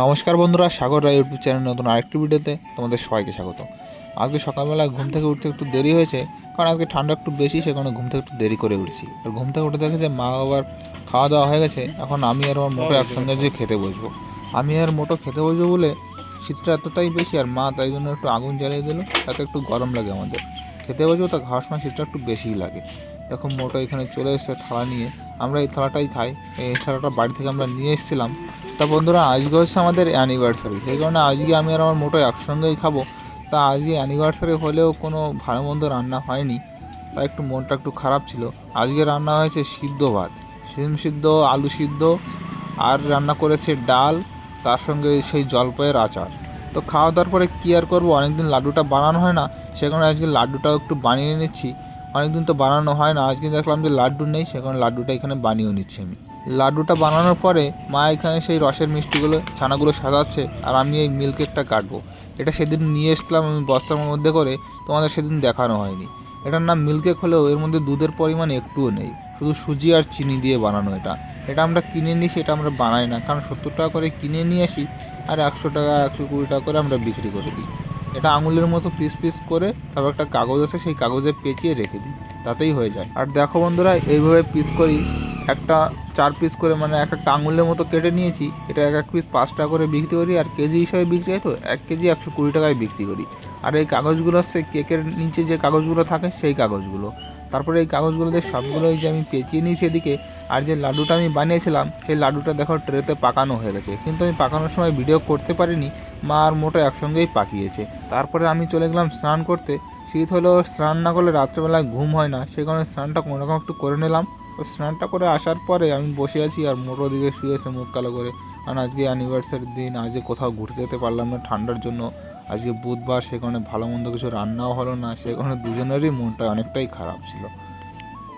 নমস্কার বন্ধুরা, সাগর রায় YouTube channel নতুন আরেকটি ভিডিওতে তোমাদের সবাইকে স্বাগত। আজকে সকালবেলা ঘুম থেকে উঠতে একটু দেরি হয়েছে, কারণ আজকে ঠান্ডা একটু বেশি, সে কারণে ঘুম থেকে একটু দেরি করে উঠেছি। আর ঘুম থেকে উঠে দেখে যে মা বাবার খাওয়া দাওয়া হয়ে গেছে। এখন আমি আর আমার মোটো একসঙ্গে যে খেতে বসবো। আমি আর মোটো খেতে বসবো বলে শীতটা এতটাই বেশি, আর মা তাই জন্য একটু আগুন জ্বালিয়ে দিল, তাতে একটু গরম লাগে আমাদের। খেতে বসবো তা খাওয়ার সময় শীতটা একটু বেশিই লাগে। এখন মোটো এখানে চলে এসেছে থালা নিয়ে, আমরা এই থালাটাই খাই। এই থালাটা বাড়ি থেকে আমরা নিয়ে এসেছিলাম। তা বন্ধুরা, আজকে হচ্ছে আমাদের অ্যানিভার্সারি, সেই কারণে আজকে আমি আর আমার মোটো একসঙ্গেই খাবো। তা আজকে অ্যানিভার্সারি হলেও কোনো ভালো মন্দ রান্না হয়নি, তাই একটু মনটা একটু খারাপ ছিল। আজকে রান্না হয়েছে সিদ্ধ ভাত, শিম সিদ্ধ, আলু সিদ্ধ, আর রান্না করেছে ডাল, তার সঙ্গে সেই জলপাইয়ের আচার। তো খাওয়া দাওয়ার পরে কী আর করবো, অনেকদিন লাড্ডুটা বানানো হয় না, সে কারণে আজকে লাড্ডুটাও একটু বানিয়ে নিচ্ছি। অনেকদিন তো বানানো হয় না, আজকে দেখলাম যে লাড্ডু নেই, সে কারণে লাড্ডুটা এখানে বানিয়েও নিচ্ছি আমি। লাড্ডুটা বানানোর পরে মা এখানে সেই রসের মিষ্টিগুলো, ছানাগুলো সাজাচ্ছে, আর আমি এই মিল্ক কেকটা কাটবো। এটা সেদিন নিয়ে এসেছিলাম আমি বস্তার মধ্যে করে, তোমাদের সেদিন দেখানো হয়নি। এটার নাম মিল্ক কেক হলেও এর মধ্যে দুধের পরিমাণ একটুও নেই, শুধু সুজি আর চিনি দিয়ে বানানো। এটা আমরা কিনে নিই, সেটা আমরা বানাই না, কারণ 70 টাকা করে কিনে নিয়ে আসি, আর 100 টাকা 120 টাকা করে আমরা বিক্রি করে দিই। এটা আঙুলের মতো পিস পিস করে, তারপর একটা কাগজ আছে, সেই কাগজে পেঁচিয়ে রেখে দিই, তাতেই হয়ে যায়। আর দেখো বন্ধুরা, এইভাবে পিস করি, একটা 4 পিস করে, মানে একটা আঙুলের মতো কেটে নিয়েছি। এটা এক পিস 5 টাকা করে বিক্রি করি, আর কেজি হিসাবে বিক্রি হয় তো 1 কেজি 120 টাকায় বিক্রি করি। আর এই কাগজগুলো হচ্ছে কেকের নিচে যে কাগজগুলো থাকে সেই কাগজগুলো। তারপরে এই কাগজগুলো দিয়ে সবগুলো যে আমি পেঁচিয়ে নিয়েছি এদিকে। আর যে লাড্ডুটা আমি বানিয়েছিলাম, সেই লাড্ডুটা দেখো ট্রেতে পাকানো হয়ে গেছে, কিন্তু আমি পাকানোর সময় ভিডিও করতে পারিনি, মা আর মোটো একসঙ্গেই পাকিয়েছে। তারপরে আমি চলে গেলাম স্নান করতে। শীত হলেও স্নান না করলে রাত্রেবেলায় ঘুম হয় না, সেই কারণে স্নানটা কোনোরকম একটু করে নিলাম। তো স্নানটা করে আসার পরে আমি বসে আছি, আর মোটো দিকে শুয়েছে মুখ কালো করে, কারণ আজকে অ্যানিভার্সারির দিন, আজকে কোথাও ঘুরতে যেতে পারলাম না ঠান্ডার জন্য। আজকে বুধবার, সে কারণে ভালো মন্দ কিছু রান্নাও হলো না, সে কারণে দুজনেরই মনটা অনেকটাই খারাপ ছিল।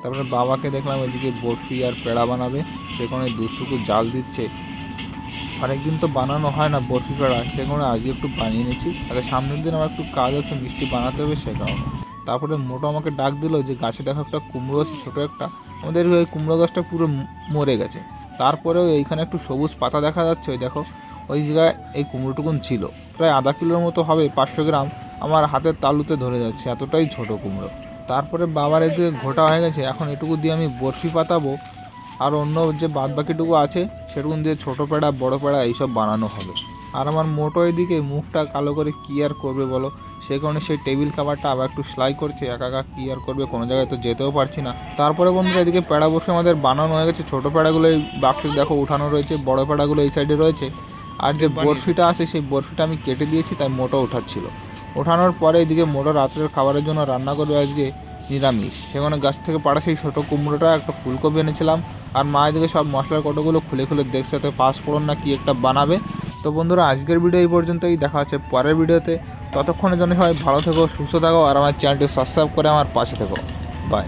তারপরে বাবাকে দেখলাম এদিকে বরফি আর পেড়া বানাবে, সে কারণে দুধটুকু জাল দিচ্ছে। অনেকদিন তো বানানো হয় না বরফি পেড়া, সে কারণে আজকে একটু বানিয়ে নিচ্ছি। তাহলে সামনের দিন আমার একটু কাজ আছে, মিষ্টি বানাতে হবে, সে কারণে। তারপরে মোটো আমাকে ডাক দিল যে গাছে দেখো একটা কুমড়ো আছে ছোটো একটা, আমাদের ওই কুমড়ো গাছটা পুরো মরে গেছে। তারপরেও এইখানে একটু সবুজ পাতা দেখা যাচ্ছে, ওই দেখো ওই জায়গায় এই কুমড়োটুকুন ছিল, প্রায় আধা কিলোর মতো হবে, 500 গ্রাম। আমার হাতের তালুতে ধরে যাচ্ছে, এতটাই ছোটো কুমড়ো। তারপরে বাবার এদিকে ঘোটা হয়ে গেছে, এখন এটুকু দিয়ে আমি বরফি পাতাবো, আর অন্য যে বাদ বাকিটুকু আছে সেটুকু দিয়ে ছোটো পেড়া, বড় পেড়া এইসব বানানো হবে। আর আমার মোটো এদিকে মুখটা কালো করে কী আর করবে বলো, সেই কারণে সেই টেবিল কাভারটা আবার একটু সেলাই করছে, একা একা কী আর করবে, কোনো জায়গায় তো যেতেও পারছি না। তারপরে বন্ধুরা, এদিকে পেড়া বরফি আমাদের বানানো হয়ে গেছে। ছোটো পেড়াগুলো এই বাক্সে দেখো উঠানো রয়েছে, বড় পেড়াগুলো এই সাইডে রয়েছে। আর যে বরফিটা আছে সেই বরফিটা আমি কেটে দিয়েছি, তাই মোটো ওঠাচ্ছিল। ওঠানোর পরে এদিকে মোটো রাত্রের খাবারের জন্য রান্না করবে আজকে নিরামিষ। সেখানে গাছ থেকে পাড়া সেই ছোটো কুমড়োটা, একটা ফুলকপি এনেছিলাম, আর মা এদিকে সব মশলার কটোগুলো খুলে খুলে দেখছে, তো পাঁচফোড়ন না কি একটা বানাবে। তো বন্ধুরা, আজকের ভিডিও এই পর্যন্তই, দেখা হচ্ছে পরের ভিডিওতে। ততক্ষণের জন্য সবাই ভালো থেকো, সুস্থ থাকো, আর আমার চ্যানেলটি সাবস্ক্রাইব করে আমার পাশে থেকো। বাই।